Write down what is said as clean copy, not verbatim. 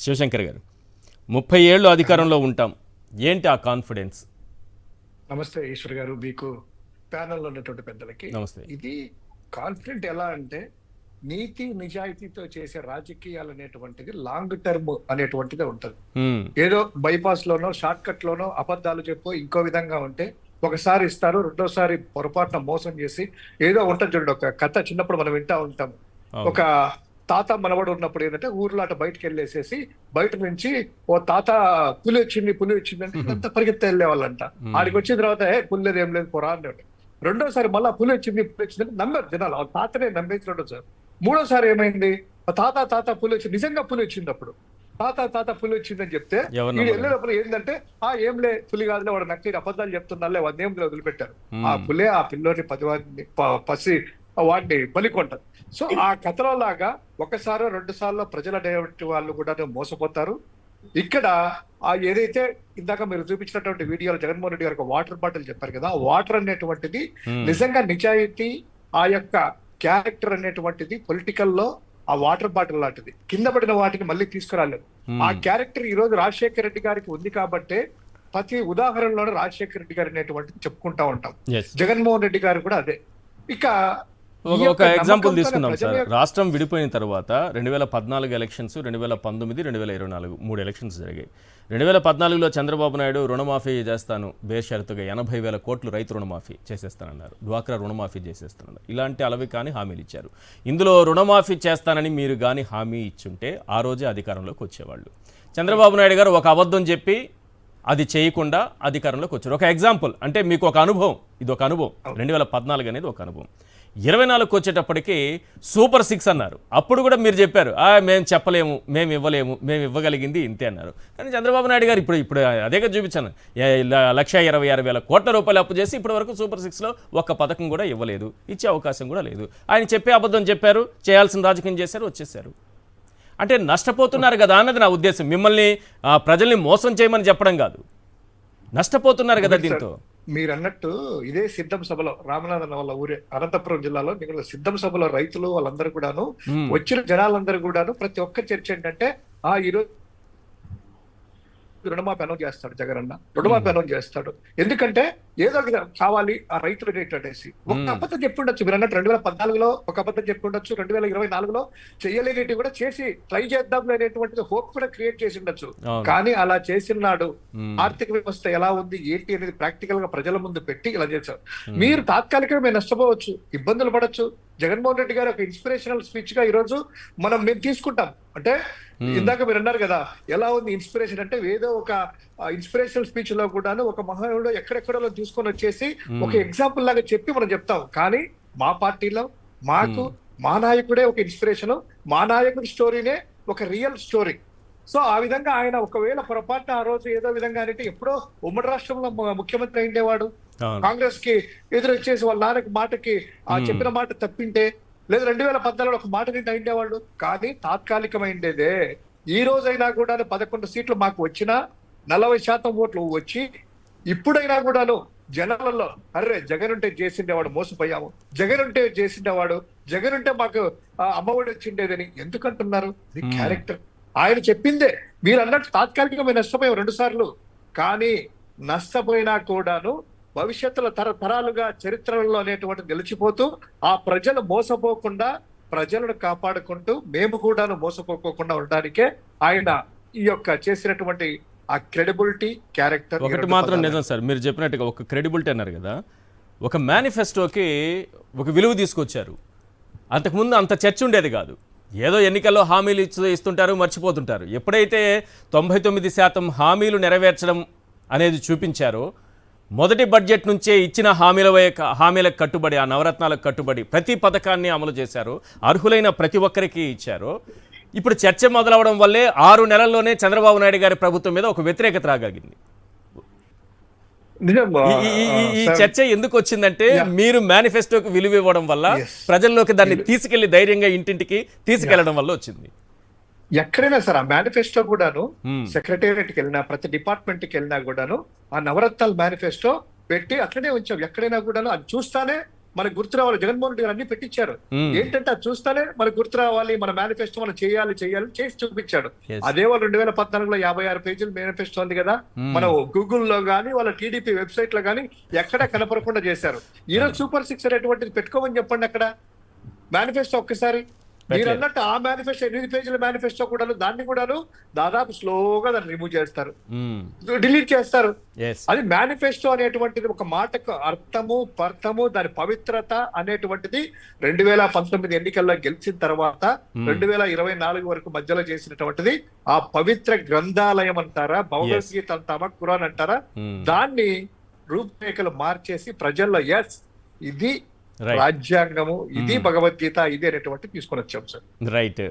శివశంకర్ గారు 30 ఏళ్ళు అధికారంలో ఉంటాం, ఏంటి ఆ కాన్ఫిడెన్స్? నమస్తే ఈశ్వర్ గారు, మీకు ప్యానెల్లో ఉన్నటువంటి పెద్దలకి. నమస్తే. ఇది కాన్ఫిడెంట్ ఎలా అంటే, నీతి నిజాయితీతో చేసే రాజకీయాలు అనేటువంటిది లాంగ్ టర్మ్ అనేటువంటిది ఉంటుంది. ఏదో బైపాస్ లోనో షార్ట్ కట్ లోనో అబద్ధాలు చెప్పో ఇంకో విధంగా ఉంటే ఒకసారి ఇస్తారు, రెండోసారి పొరపాటున మోసం చేసి ఏదో ఉంటుంది చూడండి. ఒక కథ చిన్నప్పుడు మనం వింటా ఉంటాం. ఒక తాత మనవడు ఉన్నప్పుడు ఏంటంటే ఊర్లో అటు బయటకు వెళ్ళేసేసి బయట నుంచి ఓ తాత పులి వచ్చింది అంటే అంతా పరిగెత్తి వెళ్ళే వాళ్ళంట. ఆడికి వచ్చిన తర్వాత పులి లేదు ఏం లేదు పోరా అన్నాడు. రెండోసారి మళ్ళీ పులి వచ్చిందంటే నమ్మారు జనాలు, ఆ తాతనే నమ్మేసి రెండోసారి. మూడోసారి ఏమైంది, తాత పులి వచ్చింది, నిజంగా పులి వచ్చింది. అప్పుడు తాత పులి వచ్చిందని చెప్తే వీడు వెళ్ళేటప్పుడు ఏంటంటే ఏం లే పులి కాదులే వాడు నక్కి అబద్ధాలు చెప్తున్నాలే వాడిని ఏం వదిలిపెట్టారు. ఆ పులే ఆ పిల్లోని వాడిని బలికొంటారు. సో ఆ కథలో లాగా ఒకసారి రెండు సార్లు ప్రజల వాళ్ళు కూడా మోసపోతారు. ఇక్కడ ఏదైతే ఇందాక మీరు చూపించినటువంటి వీడియోలో జగన్మోహన్ రెడ్డి గారికి వాటర్ బాటిల్ చెప్పారు కదా, ఆ వాటర్ అనేటువంటిది నిజంగా నిజాయితీ, ఆ యొక్క క్యారెక్టర్ అనేటువంటిది పొలిటికల్ లో ఆ వాటర్ బాటిల్ లాంటిది. కింద పడిన వాటిని మళ్ళీ తీసుకురాలేదు. ఆ క్యారెక్టర్ ఈ రోజు రాజశేఖర రెడ్డి గారికి ఉంది కాబట్టి ప్రతి ఉదాహరణలోనే రాజశేఖర రెడ్డి గారు అనేటువంటిది చెప్పుకుంటా ఉంటాం. జగన్మోహన్ రెడ్డి గారు కూడా అదే. ఇక ఒక ఎగ్జాంపుల్ తీసుకుందాం సార్. రాష్ట్రం విడిపోయిన తర్వాత 2014 ఎలక్షన్స్, 2019, 2024 3 ఎలక్షన్స్ జరిగాయి. 2014లో చంద్రబాబు నాయుడు రుణమాఫీ చేస్తాను బేషరతుగా 80,000 కోట్లు రైతు రుణమాఫీ చేసేస్తానన్నారు, డ్వాక్రా రుణమాఫీ చేసేస్తానన్నారు. ఇలాంటి అలవి కానీ హామీలు ఇచ్చారు. ఇందులో రుణమాఫీ చేస్తానని మీరు కానీ హామీ ఇచ్చుంటే ఆ రోజే అధికారంలోకి వచ్చేవాళ్ళు. చంద్రబాబు నాయుడు గారు ఒక అబద్ధం చెప్పి అది చేయకుండా అధికారంలోకి వచ్చారు. ఒక ఎగ్జాంపుల్ అంటే మీకు ఒక అనుభవం, ఇది ఒక అనుభవం. 2014 అనేది ఒక అనుభవం. 24కి వచ్చేటప్పటికి సూపర్ 6 అన్నారు. అప్పుడు కూడా మీరు చెప్పారు మేము చెప్పలేము, మేము ఇవ్వలేము, మేము ఇవ్వగలిగింది ఇంతే అన్నారు. కానీ చంద్రబాబు నాయుడు గారు ఇప్పుడు అదే కదా చూపించాను, 1,26,000 కోట్ల రూపాయలు అప్పు చేసి ఇప్పటి వరకు సూపర్ 6లో ఒక్క పథకం కూడా ఇవ్వలేదు, ఇచ్చే అవకాశం కూడా లేదు. ఆయన చెప్పే అబద్ధం చెప్పారు, చేయాల్సిన రాజకీయం చేశారు, వచ్చేసారు. అంటే నష్టపోతున్నారు కదా అన్నది నా ఉద్దేశం. మిమ్మల్ని ప్రజల్ని మోసం చేయమని చెప్పడం కాదు, నష్టపోతున్నారు కదా దీంతో. మీరు అన్నట్టు ఇదే సిద్ధం సభలో రామనాథన్ వాళ్ళ ఊరే అనంతపురం జిల్లాలో సిద్ధం సభలో రైతులు వాళ్ళందరూ కూడాను, వచ్చిన జనాలందరూ కూడాను ప్రతి ఒక్క చర్చ ఏంటంటే ఈరోజు రుణమాఫీ అనౌన్స్ చేస్తాడు జగన్ అన్న, రుణమాఫీ అనౌన్స్ చేస్తాడు. ఎందుకంటే ఏదో కావాలి ఆ రైతులు అనేసి ఒక అబద్ధం చెప్పి ఉండొచ్చు. మీరు అన్నట్టు 2014లో ఒక అబద్ధం చెప్పి ఉండొచ్చు, 2024లో చేయలేనిటి కూడా చేసి ట్రై చేద్దాం అనేటువంటిది హోప్ కూడా క్రియేట్ చేసి ఉండొచ్చు. కానీ అలా చేసినాడు ఆర్థిక వ్యవస్థ ఎలా ఉంది ఏంటి అనేది ప్రాక్టికల్ గా ప్రజల ముందు పెట్టి ఇలా చేశారు. మీరు తాత్కాలికంగా మేము నష్టపోవచ్చు, ఇబ్బందులు పడవచ్చు. జగన్మోహన్ రెడ్డి గారు ఒక ఇన్స్పిరేషనల్ స్పీచ్ గా ఈ రోజు మేము తీసుకుంటాం. అంటే ఇందాక మీరు అన్నారు కదా ఎలా ఉంది ఇన్స్పిరేషన్ అంటే, ఏదో ఒక ఇన్స్పిరేషనల్ స్పీచ్ లో కూడాను ఒక మహానుడు ఎక్కడెక్కడో తీసుకొని వచ్చేసి ఒక ఎగ్జాంపుల్ లాగా చెప్పి మనం చెప్తాం. కానీ మా పార్టీలో మాకు మా నాయకుడే ఒక ఇన్స్పిరేషన్, మా నాయకుడి స్టోరీనే ఒక రియల్ స్టోరీ. సో ఆ విధంగా ఆయన ఒకవేళ పొరపాటున ఆ రోజు ఏదో విధంగా అంటే ఎప్పుడో ఉమ్మడి రాష్ట్రంలో ముఖ్యమంత్రి అయిండేవాడు, కాంగ్రెస్ కి ఎదురొచ్చేసి వాళ్ళ నాన్నకి మాటకి చెప్పిన మాట తప్పింటే, లేదు 2014లో ఒక మాట నిండి అయిండేవాళ్ళు. కానీ తాత్కాలికమైండేదే. ఈ రోజైనా కూడా 11 సీట్లు మాకు వచ్చినా 40% ఓట్లు వచ్చి ఇప్పుడైనా కూడాను జనాలలో అర్రే జగన్ ఉంటే చేసిండేవాడు, మోసపోయాము, జగన్ ఉంటే చేసిండేవాడు, జగన్ ఉంటే మాకు అమ్మఒడి వచ్చిండేదని ఎందుకంటున్నారు? ఇది క్యారెక్టర్. ఆయన చెప్పిందే. మీరు అన్నట్టు తాత్కాలికంగా మేము నష్టపోయాం 2 సార్లు. కానీ నష్టపోయినా కూడాను భవిష్యత్తులో తరతరాలుగా చరిత్రలో అనేటువంటి నిలిచిపోతూ ఆ ప్రజలు మోసపోకుండా ప్రజలను కాపాడుకుంటూ మేము కూడాను మోసపోకుండా ఉండడానికే ఆయన ఈ యొక్క చేసినటువంటి ఆ క్రెడిబిలిటీ క్యారెక్టర్. ఒకటి మాత్రం నిజం సార్, మీరు చెప్పినట్టుగా ఒక క్రెడిబిలిటీ అన్నారు కదా, ఒక మేనిఫెస్టోకి ఒక విలువ తీసుకొచ్చారు. అంతకుముందు అంత చర్చ ఉండేది కాదు. ఏదో ఎన్నికల్లో హామీలు ఇస్తుంటారు, మర్చిపోతుంటారు. ఎప్పుడైతే 99% హామీలు నెరవేర్చడం అనేది చూపించారో, మొదటి బడ్జెట్ నుంచే ఇచ్చిన హామీలకు కట్టుబడి, ఆ నవరత్నాలకు కట్టుబడి ప్రతి పథకాన్ని అమలు చేశారు, అర్హులైన ప్రతి ఒక్కరికి ఇచ్చారు. ఇప్పుడు చర్చ మొదలవడం వల్లే 6 నెలల్లోనే చంద్రబాబు నాయుడు గారి ప్రభుత్వం మీద ఒక వ్యతిరేకత రాగలిగింది. ఈ చర్చ ఎందుకు వచ్చిందంటే, మీరు మేనిఫెస్టోకి విలువ ఇవ్వడం వల్ల, ప్రజల్లోకి దాన్ని తీసుకెళ్లి ధైర్యంగా ఇంటింటికి తీసుకెళ్లడం వల్ల వచ్చింది. ఎక్కడైనా సరే ఆ మేనిఫెస్టో కూడాను, సెక్రటేరియట్కి వెళ్ళినా ప్రతి డిపార్ట్మెంట్ కి వెళ్ళినా కూడాను ఆ నవరత్నాల మేనిఫెస్టో పెట్టి అట్లనే ఉంచాం. ఎక్కడైనా కూడాను అది చూస్తానే మనకు గుర్తు రావాలి. జగన్మోహన్ రెడ్డి గారు అన్ని పెట్టించారు. ఏంటంటే అది చూస్తానే మనకు గుర్తు రావాలి, మన మేనిఫెస్టో మనం చేయాలి చేసి చూపించాడు. Yes. అదే వాళ్ళు 2014లో 56 పేజీలు మేనిఫెస్టో ఉంది కదా, మనం గూగుల్లో గానీ వాళ్ళ టీడీపీ వెబ్సైట్ లో గానీ ఎక్కడ కనపడకుండా చేశారు. ఈరోజు సూపర్ 6 అనేటువంటిది పెట్టుకోమని చెప్పండి అక్కడ మేనిఫెస్టో ఒక్కసారి. మీరు అన్నట్టు ఆ మేనిఫెస్టో 8 పేజీల మేనిఫెస్టో కూడా దాన్ని కూడాను దాదాపు స్లోగా దాన్ని రిమూవ్ చేస్తారు, డిలీట్ చేస్తారు. అది మేనిఫెస్టో అనేటువంటిది ఒక మాటకు అర్థము పర్థము దాని పవిత్రత అనేటువంటిది 2019 ఎన్నికల్లో గెలిచిన తర్వాత 2024 వరకు మధ్యలో చేసినటువంటిది ఆ పవిత్ర గ్రంథాలయం అంటారా, భగవద్గీత అంటారా, ఖురాన్ అంటారా, దాన్ని రూపురేఖలు మార్చేసి ప్రజల్లో ఇది రాజ్యాంగము, ఇది భగవద్గీత, ఇది అనేటువంటి తీసుకొని వచ్చాం సార్. రైట్.